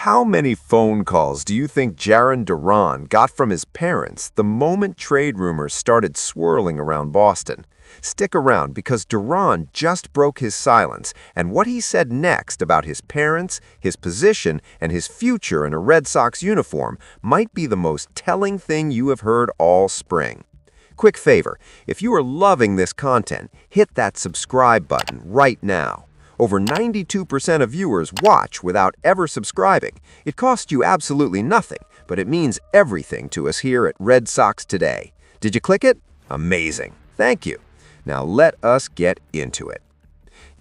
How many phone calls do you think Jarren Duran got from his parents the moment trade rumors started swirling around Boston? Stick around because Duran just broke his silence, and what he said next about his parents, his position, and his future in a Red Sox uniform might be the most telling thing you have heard all spring. Quick favor, if you are loving this content, hit that subscribe button right now. Over 92% of viewers watch without ever subscribing. It costs you absolutely nothing, but it means everything to us here at Red Sox Today. Did you click it? Amazing. Thank you. Now let us get into it.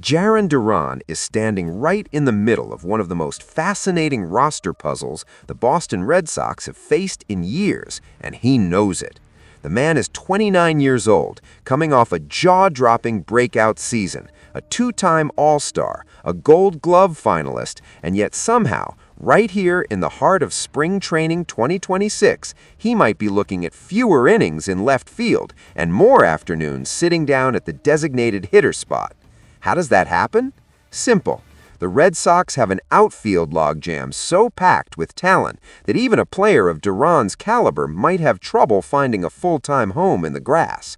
Jarren Duran is standing right in the middle of one of the most fascinating roster puzzles the Boston Red Sox have faced in years, and he knows it. The man is 29 years old, coming off a jaw-dropping breakout season, a two-time All-Star, a Gold Glove finalist, and yet somehow, right here in the heart of Spring Training 2026, he might be looking at fewer innings in left field and more afternoons sitting down at the designated hitter spot. How does that happen? Simple. The Red Sox have an outfield logjam so packed with talent that even a player of Duran's caliber might have trouble finding a full-time home in the grass.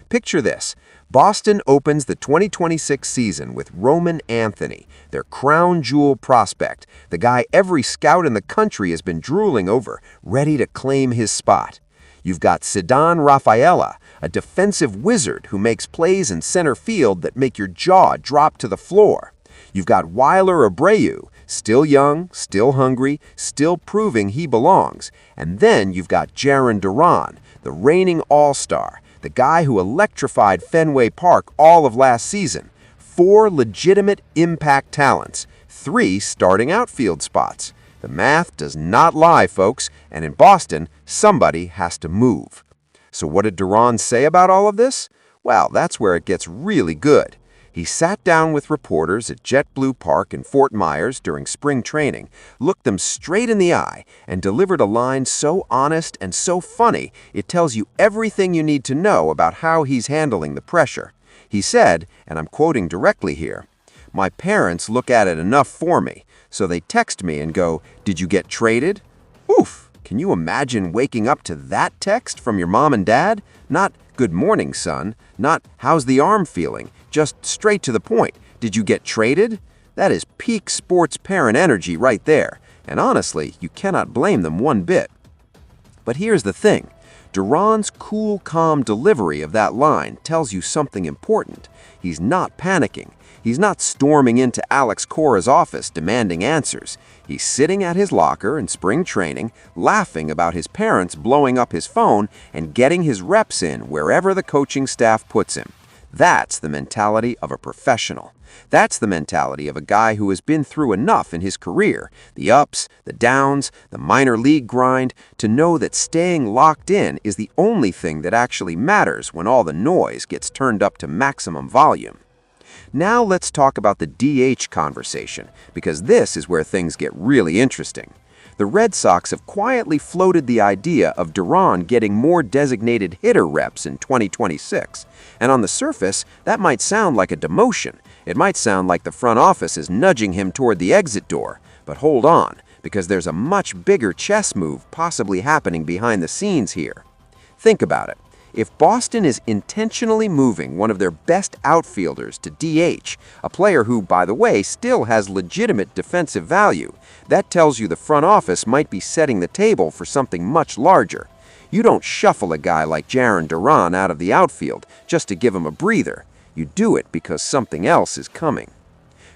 Picture this. Boston opens the 2026 season with Roman Anthony, their crown jewel prospect, the guy every scout in the country has been drooling over, ready to claim his spot. You've got Ceddanne Rafaela, a defensive wizard who makes plays in center field that make your jaw drop to the floor. You've got Weiler Abreu, still young, still hungry, still proving he belongs. And then you've got Jarren Duran, the reigning all-star, the guy who electrified Fenway Park all of last season. 4 legitimate impact talents, 3 starting outfield spots. The math does not lie, folks, and in Boston, somebody has to move. So what did Duran say about all of this? Well, that's where it gets really good. He sat down with reporters at JetBlue Park in Fort Myers during spring training, looked them straight in the eye, and delivered a line so honest and so funny it tells you everything you need to know about how he's handling the pressure. He said, and I'm quoting directly here, "My parents look at it enough for me, so they text me and go, 'Did you get traded?' Oof! Can you imagine waking up to that text from your mom and dad? Not, 'Good morning, son,' not, 'How's the arm feeling?' Just straight to the point. 'Did you get traded?' That is peak sports parent energy right there, and honestly, you cannot blame them one bit. But here's the thing. Duran's cool, calm delivery of that line tells you something important. He's not panicking. He's not storming into Alex Cora's office demanding answers. He's sitting at his locker in spring training, laughing about his parents blowing up his phone and getting his reps in wherever the coaching staff puts him. That's the mentality of a professional. That's the mentality of a guy who has been through enough in his career, the ups, the downs, the minor league grind, to know that staying locked in is the only thing that actually matters when all the noise gets turned up to maximum volume. Now let's talk about the DH conversation, because this is where things get really interesting. The Red Sox have quietly floated the idea of Duran getting more designated hitter reps in 2026. And on the surface, that might sound like a demotion. It might sound like the front office is nudging him toward the exit door. But hold on, because there's a much bigger chess move possibly happening behind the scenes here. Think about it. If Boston is intentionally moving one of their best outfielders to DH, a player who, by the way, still has legitimate defensive value, that tells you the front office might be setting the table for something much larger. You don't shuffle a guy like Jarren Duran out of the outfield just to give him a breather. You do it because something else is coming.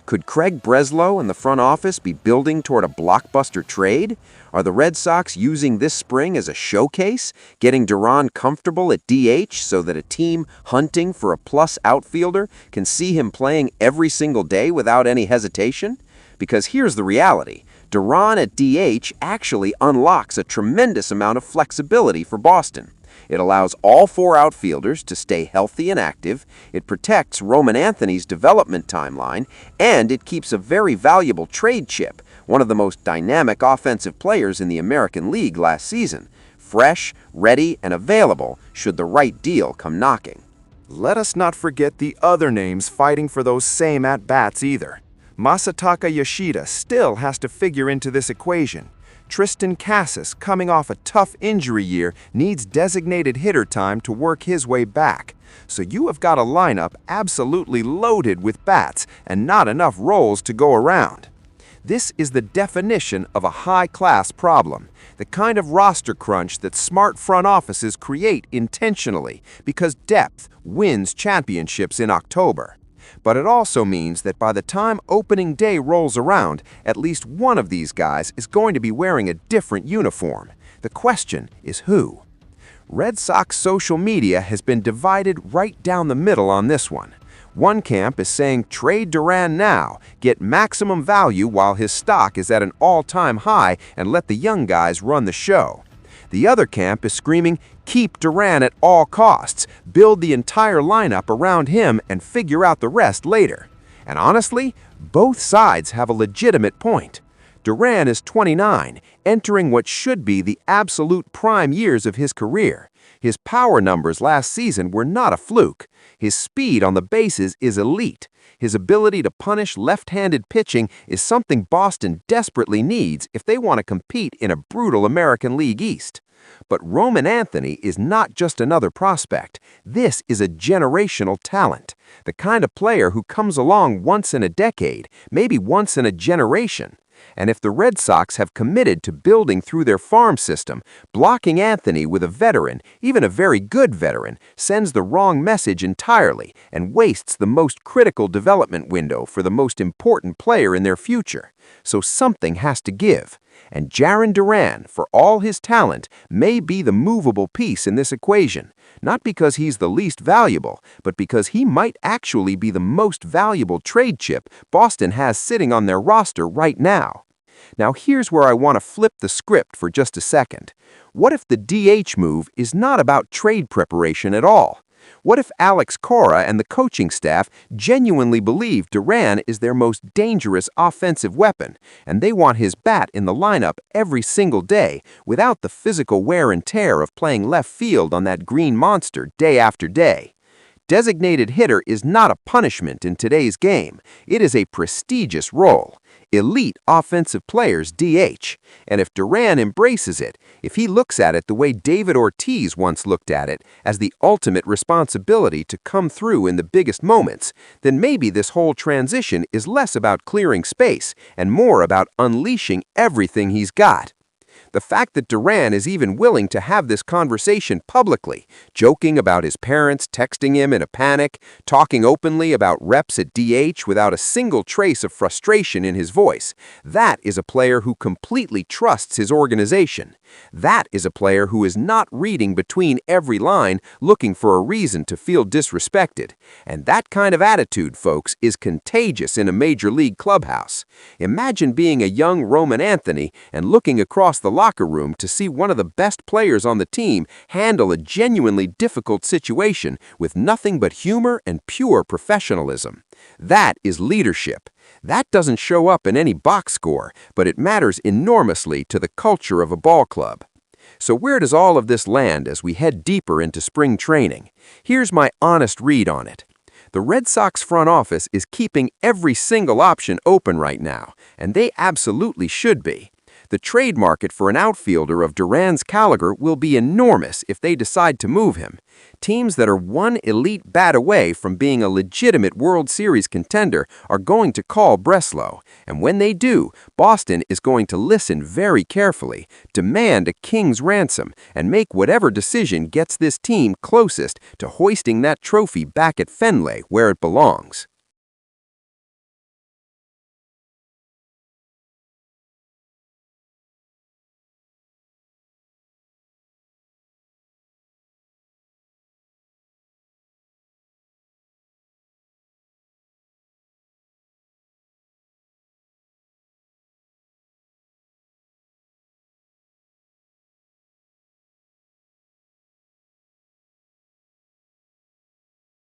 Could Craig Breslow and the front office be building toward a blockbuster trade? Are the Red Sox using this spring as a showcase, getting Duran comfortable at DH so that a team hunting for a plus outfielder can see him playing every single day without any hesitation? Because here's the reality. Duran at DH actually unlocks a tremendous amount of flexibility for Boston. It allows all 4 outfielders to stay healthy and active, it protects Roman Anthony's development timeline, and it keeps a very valuable trade chip, one of the most dynamic offensive players in the American League last season, fresh, ready, and available should the right deal come knocking. Let us not forget the other names fighting for those same at-bats either. Masataka Yoshida still has to figure into this equation. Tristan Cassis, coming off a tough injury year, needs designated hitter time to work his way back. So you have got a lineup absolutely loaded with bats and not enough roles to go around. This is the definition of a high-class problem, the kind of roster crunch that smart front offices create intentionally because depth wins championships in October. But it also means that by the time opening day rolls around, at least one of these guys is going to be wearing a different uniform. The question is who? Red Sox social media has been divided right down the middle on this one. One camp is saying trade Duran now, get maximum value while his stock is at an all-time high and let the young guys run the show. The other camp is screaming, keep Duran at all costs, build the entire lineup around him and figure out the rest later. And honestly, both sides have a legitimate point. Duran is 29, entering what should be the absolute prime years of his career. His power numbers last season were not a fluke. His speed on the bases is elite. His ability to punish left-handed pitching is something Boston desperately needs if they want to compete in a brutal American League East. But Roman Anthony is not just another prospect. This is a generational talent, the kind of player who comes along once in a decade, maybe once in a generation. And if the Red Sox have committed to building through their farm system, blocking Anthony with a veteran, even a very good veteran, sends the wrong message entirely and wastes the most critical development window for the most important player in their future. So something has to give. And Jarren Duran, for all his talent, may be the movable piece in this equation, not because he's the least valuable, but because he might actually be the most valuable trade chip Boston has sitting on their roster right now. Now here's where I want to flip the script for just a second. What if the DH move is not about trade preparation at all? What if Alex Cora and the coaching staff genuinely believe Duran is their most dangerous offensive weapon, and they want his bat in the lineup every single day without the physical wear and tear of playing left field on that green monster day after day? Designated hitter is not a punishment in today's game. It is a prestigious role. Elite offensive players DH. And if Duran embraces it, if he looks at it the way David Ortiz once looked at it, as the ultimate responsibility to come through in the biggest moments, then maybe this whole transition is less about clearing space and more about unleashing everything he's got. The fact that Duran is even willing to have this conversation publicly, joking about his parents texting him in a panic, talking openly about reps at DH without a single trace of frustration in his voice, that is a player who completely trusts his organization. That is a player who is not reading between every line looking for a reason to feel disrespected. And that kind of attitude, folks, is contagious in a major league clubhouse. Imagine being a young Roman Anthony and looking across the locker room to see one of the best players on the team handle a genuinely difficult situation with nothing but humor and pure professionalism. That is leadership. That doesn't show up in any box score, but it matters enormously to the culture of a ball club. So where does all of this land as we head deeper into spring training? Here's my honest read on it. The Red Sox front office is keeping every single option open right now, and they absolutely should be. The trade market for an outfielder of Duran's caliber will be enormous if they decide to move him. Teams that are one elite bat away from being a legitimate World Series contender are going to call Breslow, and when they do, Boston is going to listen very carefully, demand a king's ransom, and make whatever decision gets this team closest to hoisting that trophy back at Fenway where it belongs.